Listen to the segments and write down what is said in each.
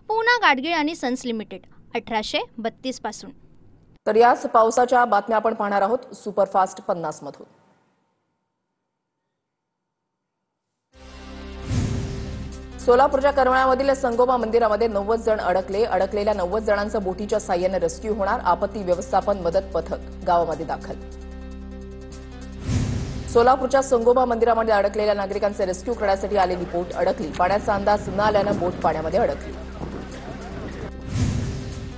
पूना गाडगीळ आणि sons limited 1832 पासून। तर याच पावसाच्या बातम्या आपण पाहणार आहोत सुपरफास्ट 50 मधून। सोलापूरच्या करमाळ्यामधील संगोमा मंदिरामध्ये 90 जण अडकलेल्या 90 जणांचं बोटीच्या साह्याने रेस्क्यू होणार। आपत्ती व्यवस्थापन मदत पथक गावामध्ये दाखल। सोलापूरच्या संगोमा मंदिरामध्ये अडकलेल्या नागरिकांचे रेस्क्यू करण्यासाठी आलेली बोट अडकली। पाण्याचा अंदाज न आल्यानं बोट पाण्यामध्ये अडकली।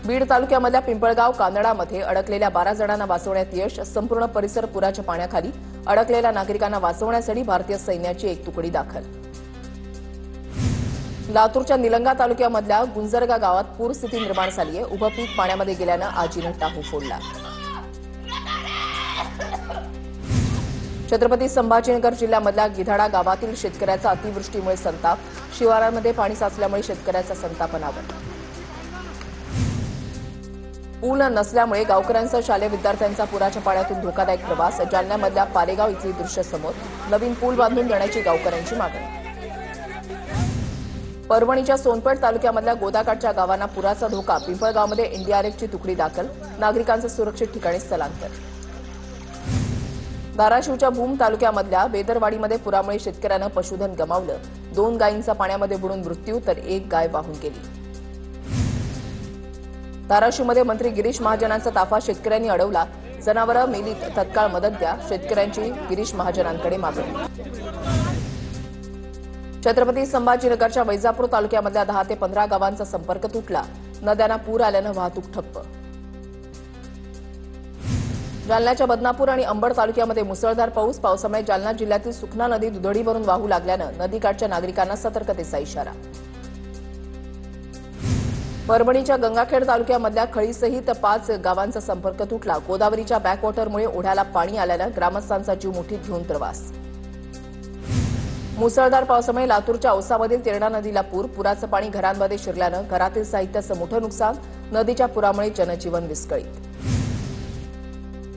बीड तालुक्यामधल्या पिंपळगाव कानडामध्ये अडकलेल्या 12 जणांना वाचवण्यात यश। संपूर्ण परिसर पुराच्या पाण्याखाली। अडकलेल्या नागरिकांना वाचवण्यासाठी भारतीय सैन्याची एक तुकडी दाखल। लातूरच्या निलंगा तालुक्यामधल्या गुंजरगा गावात पूरस्थिती निर्माण झाली आहे। उभं पीक पाण्यामध्ये गेल्यानं आजीनं टाहू फोडला। छत्रपती संभाजीनगर जिल्ह्यामधल्या गिधाडा गावातील शेतकऱ्याचा अतिवृष्टीमुळे संताप। शिवारामध्ये पाणी साचल्यामुळे शेतकऱ्याचा संतापनावर। पूल नसल्यामुळे गावकऱ्यांचा शालेय विद्यार्थ्यांचा पुराच्या पाण्यातून धोकादायक प्रवास। जालन्यामधल्या पालेगाव इथली दृश्य समोर। नवीन पूल बांधून देण्याची गावकऱ्यांची मागणी। परभणीच्या सोनपेठ तालुक्यामधल्या गोदाकाठच्या गावांना पुराचा धोका। पिंपळगावमध्ये एनडीआरएफची तुकडी दाखल। नागरिकांचं सुरक्षित ठिकाणी स्थलांतर। धाराशिवच्या भूम तालुक्यामधल्या बेदरवाडीमध्ये पुरामुळे शेतकऱ्यानं पशुधन गमावलं। 2 गायींचा पाण्यामध्ये बुडून मृत्यू तर 1 गाय वाहून गेली। धाराशिवमध्ये मंत्री गिरीश महाजनांचा ताफा शेतकऱ्यांनी अडवला। जनावरं मेलीत, तत्काळ मदत द्या, शेतकऱ्यांची गिरीश महाजनांकडे मागणी। छत्रपती संभाजीनगरच्या वैजापूर तालुक्यामधल्या 10 ते 15 गावांचा संपर्क तुटला। नद्यांना पूर आल्यानं वाहतूक ठप्प। जालन्याच्या बदनापूर आणि अंबड तालुक्यामध्ये मुसळधार पावसामुळे जालना जिल्ह्यातील सुखना नदी दुधडी भरून वाहू लागल्यानं नदीकाठच्या नागरिकांना सतर्कतेचा इशारा। परभणीच्या गंगाखेड तालुक्यामधल्या खळीसहित 5 गावांचा संपर्क तुटला। गोदावरीच्या बॅकवॉटरमुळे ओढ्याला पाणी आल्यानं ग्रामस्थांचा जीव मुठीत घेऊन प्रवास। मुसळधार पावसामुळे लातूरच्या औसामधील तेरणा नदीला पूर। पुराचं पाणी घरांमध्ये शिरल्यानं घरातील साहित्याचं मोठं नुकसान। नदीच्या पुरामुळे जनजीवन विस्कळीत।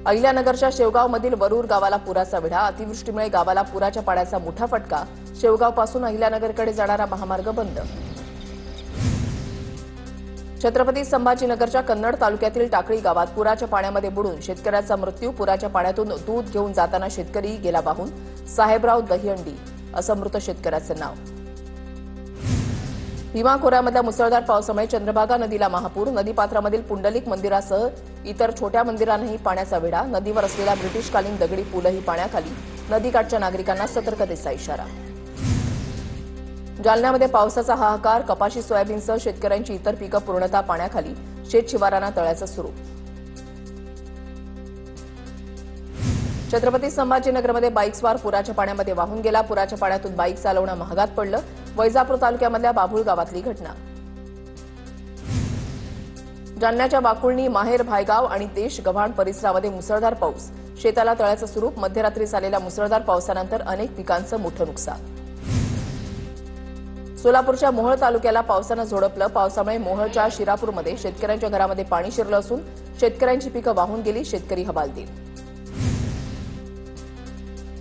अहिल्यानगरच्या शेवगावमधील वरूर गावाला पुराचा वेढा। अतिवृष्टीमुळे गावाला पुराच्या पाण्याचा मोठा फटका। शेवगावपासून अहिल्यानगरकडे जाणारा महामार्ग बंद। छत्रपती संभाजीनगरच्या कन्नड तालुक्यातील टाकळी गावात पुराच्या पाण्यामध्ये बुडून शेतकऱ्याचा मृत्यू। पुराच्या पाण्यातून दूध घेऊन जाताना शेतकरी गेला वाहून। साहेबराव दहिहंडी असं मृत शेतकऱ्याचं नाव। भीमा खोऱ्यामधल्या मुसळधार पावसामुळे चंद्रभागा नदीला महापूर। नदीपात्रामधील पुंडलिक मंदिरासह इतर छोट्या मंदिरांनाही पाण्याचा वेढा। नदीवर असलेला ब्रिटिशकालीन दगडी पूलही पाण्याखाली। नदीकाठच्या नागरिकांना सतर्कतेचा इशारा। जालन्यामध्ये पावसाचा हाहाकार। कपाशी सोयाबीनसह शेतकऱ्यांची इतर पिकं पूर्णतः पाण्याखाली। शेत शिवारांना तळ्याचं सुरू। छत्रपती संभाजीनगरमध्ये बाईकस्वार पुराच्या पाण्यामध्ये वाहून गेला। पुराच्या पाण्यातून बाईक चालवणं महागात पडलं। वैजापूर तालुक्यामधल्या बाभूळ गावातली घटना। जालन्याच्या वाकुळणी, माहेर, भायगाव आणि देश गव्हाण परिसरामध्ये मुसळधार पाऊस। शेताला तळ्याचं स्वरूप। मध्यरात्री झालेल्या मुसळधार पावसानंतर अनेक पिकांचं मोठं नुकसान। सोलापूरच्या मोहोळ तालुक्याला पावसानं झोडपलं। पावसामुळे मोहोळच्या शिरापूरमध्ये शेतकऱ्यांच्या घरामध्ये पाणी शिरलं असून शेतकऱ्यांची पिकं वाहून गेली। शेतकरी हवालदिल।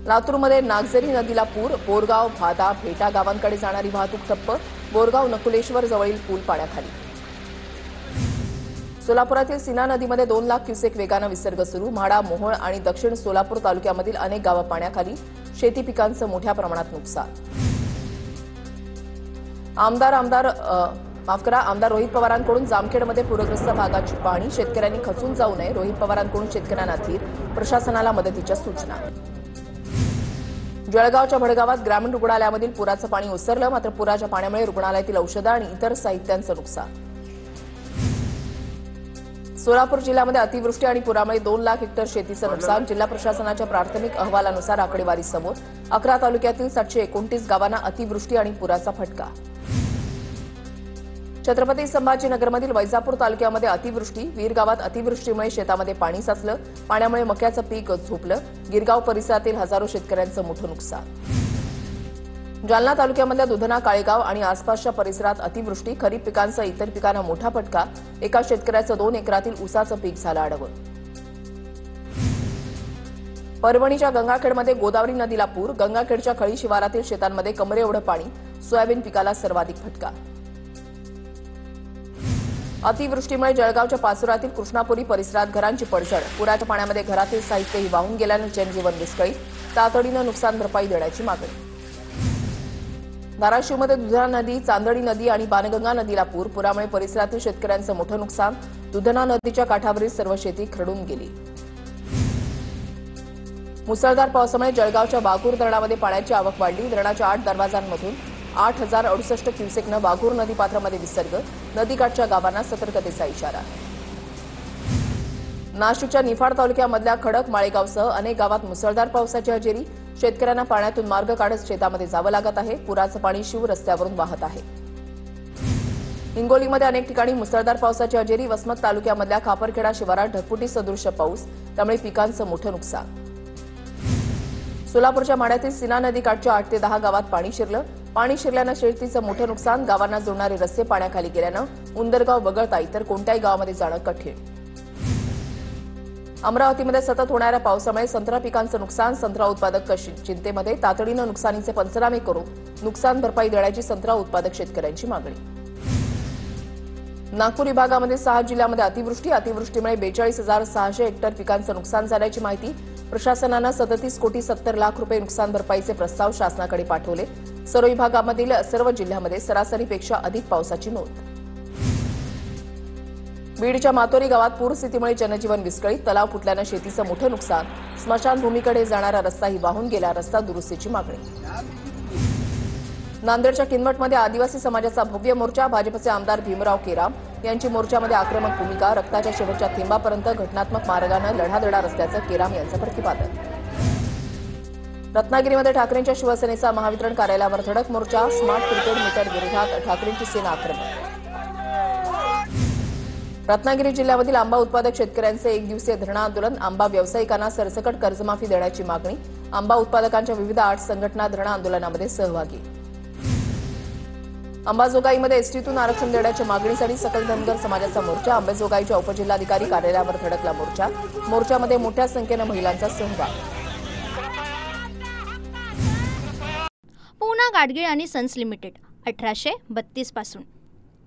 लातूरमध्ये नागझरी नदीला पूर। बोरगाव, भादा, भेटा गावांकडे जाणारी वाहतूक ठप्प। बोरगाव नकुलेश्वर जवळील पूल पाण्याखाली। सोलापुरातील सीना नदीमध्ये 2 लाख क्युसेक वेगानं विसर्ग सुरू। म्हाडा, मोहोळ आणि दक्षिण सोलापूर तालुक्यामधील अनेक गावं पाण्याखाली। शेती पिकांचं मोठ्या प्रमाणात नुकसान। आमदार रोहित पवारांकडून जामखेडमध्ये पूरग्रस्त भागाची पाहणी। शेतकऱ्यांनी खचून जाऊ नये। रोहित पवारांकडून शेतकऱ्यांना धीर। प्रशासनाला मदतीच्या सूचना। जळगावच्या भडगावात ग्रामीण रुग्णालयामधील पुराचं पाणी ओसरलं। मात्र पुराच्या पाण्यामुळे रुग्णालयातील औषधं आणि इतर साहित्यांचं नुकसान। सोलापूर जिल्ह्यामध्ये अतिवृष्टी आणि पुरामुळे 2 लाख हेक्टर शेतीचं नुकसान। जिल्हा प्रशासनाच्या प्राथमिक अहवालानुसार आकडेवारी समोर। 11 तालुक्यातील 729 गावांना अतिवृष्टी आणि पुराचा फटका। छत्रपती संभाजीनगरमधील वैजापूर तालुक्यामध्ये अतिवृष्टी। वीर गावात अतिवृष्टीमुळे शेतामध्ये पाणी साचलं। पाण्यामुळे मक्याचं पीक झोपलं। गिरगाव परिसरातील हजारो शेतकऱ्यांचं मोठं नुकसान। जालना तालुक्यामधल्या दुधना, काळेगाव आणि आसपासच्या परिसरात अतिवृष्टी। खरीप पिकांसह इतर पिकांना मोठा फटका। एका शेतकऱ्याचं 2 एकरातील ऊसाचं पीक झालं आडवं। परभणीच्या गंगाखेडमध्ये गोदावरी नदीला पूर। गंगाखेडच्या खळी शिवारातील शेतांमध्ये कमरे एवढं पाणी। सोयाबीन पिकाला सर्वाधिक फटका। अतिवृष्टीमुळे जळगावच्या पाचोऱ्यातील कृष्णापुरी परिसरात घरांची पडझड, पुराच्या पाण्यामध्ये घरातील साहित्यही वाहून गेल्यानं जनजीवन विस्कळीत, तातडीनं नुकसान भरपाई देण्याची मागणी. धाराशिवमध्ये दुधना नदी, चांदणी नदी आणि बाणगंगा नदीला पूर, पुरामुळे परिसरातील शेतकऱ्यांचं मोठं नुकसान, दुधना नदीच्या काठावरील सर्व शेती खरडून गेली. मुसळधार पावसामुळे जळगावच्या वाघूर धरणामध्ये पाण्याची आवक वाढली, धरणाच्या 8 दरवाजांमधून 8,068 क्युसेकनं वाघूर नदीपात्रामध्ये विसर्ग, नदीकाठच्या गावांना सतर्कतेचा इशारा. नाशिकच्या निफाड तालुक्यामधल्या खडक माळेगावसह अनेक गावात मुसळधार पावसाची हजेरी, शेतकऱ्यांना पाण्यातून मार्ग काढत शेतामध्ये जावं लागत आहे, पुराचं पाणी शिव रस्त्यावरून वाहत आहे. हिंगोलीमध्ये अनेक ठिकाणी मुसळधार पावसाची हजेरी, वसमत तालुक्यामधल्या खापरखेडा शिवारात ढगफुटी सदृश्य पाऊस, त्यामुळे पिकांचं मोठं नुकसान. सोलापूरच्या माढ्यातील सीना नदीकाठच्या 8 ते 10 गावात पाणी शिरलं, पाणी शिरल्यानं शेतीचं मोठं नुकसान, गावांना जोडणारे रस्ते पाण्याखाली गेल्यानं उंदरगाव वगळता इतर कोणत्याही गावामध्ये जाणं कठीण. अमरावतीमध्ये सतत होणाऱ्या पावसामुळे संत्रा पिकांचं नुकसान, संत्रा उत्पादक चिंतेमध्ये, तातडीनं नुकसानीचे पंचनामे करून नुकसान भरपाई देण्याची संत्रा उत्पादक शेतकऱ्यांची मागणी. नागपूर विभागामध्ये 6 जिल्ह्यांमध्ये अतिवृष्टीमुळे 42,600 हेक्टर पिकांचं नुकसान झाल्याची माहिती. प्रशासनानं 37 कोटी 70 लाख रुपये नुकसान भरपाईचे प्रस्ताव शासनाकडे पाठवले. सर्व विभागामधील सर्व जिल्ह्यांमध्ये सरासरीपेक्षा अधिक पावसाची नोंद. बीडच्या मातोरी गावात पूरस्थितीमुळे जनजीवन विस्कळीत, तलाव फुटल्यानं शेतीचं मोठं नुकसान, स्मशानभूमीकडे जाणारा रस्ताही वाहून गेला, रस्ता दुरुस्तीची मागणी. नांदेडच्या किनवटमध्ये आदिवासी समाजाचा भव्य मोर्चा, भाजपचे आमदार भीमराव केराम यांची मोर्चामध्ये आक्रमक भूमिका, रक्ताच्या शेवटच्या थेंबापर्यंत घटनात्मक मार्गानं लढा देणार असल्याचं केराम यांचं प्रतिपादन. रत्नागिरीमध्ये ठाकरेंच्या शिवसेनेचा महावितरण कार्यालयावर धडक मोर्चा, स्मार्ट प्रीपेड मीटर विरोधात ठाकरेंची सेना आक्रमक. रत्नागिरी जिल्ह्यामधील आंबा उत्पादक शेतकऱ्यांचे 1 दिवसीय धरणं आंदोलन, आंबा व्यावसायिकांना सरसकट कर्जमाफी देण्याची मागणी, आंबा उत्पादकांच्या विविध 8 संघटना धरणं आंदोलनामध्ये सहभागी. अंबाजोगाईमध्ये एसटीतून आरक्षण देण्याच्या मागणीसाठी सकल धनगर समाजाचा मोर्चा, अंबाजोगाईच्या उपजिल्हाधिकारी कार्यालयावर धडकला मोर्चा, मोर्चामध्ये मोठ्या संख्येनं महिलांचा सहभाग. पूना गाडगीळ आणि सन्स लिमिटेड 1832 पासून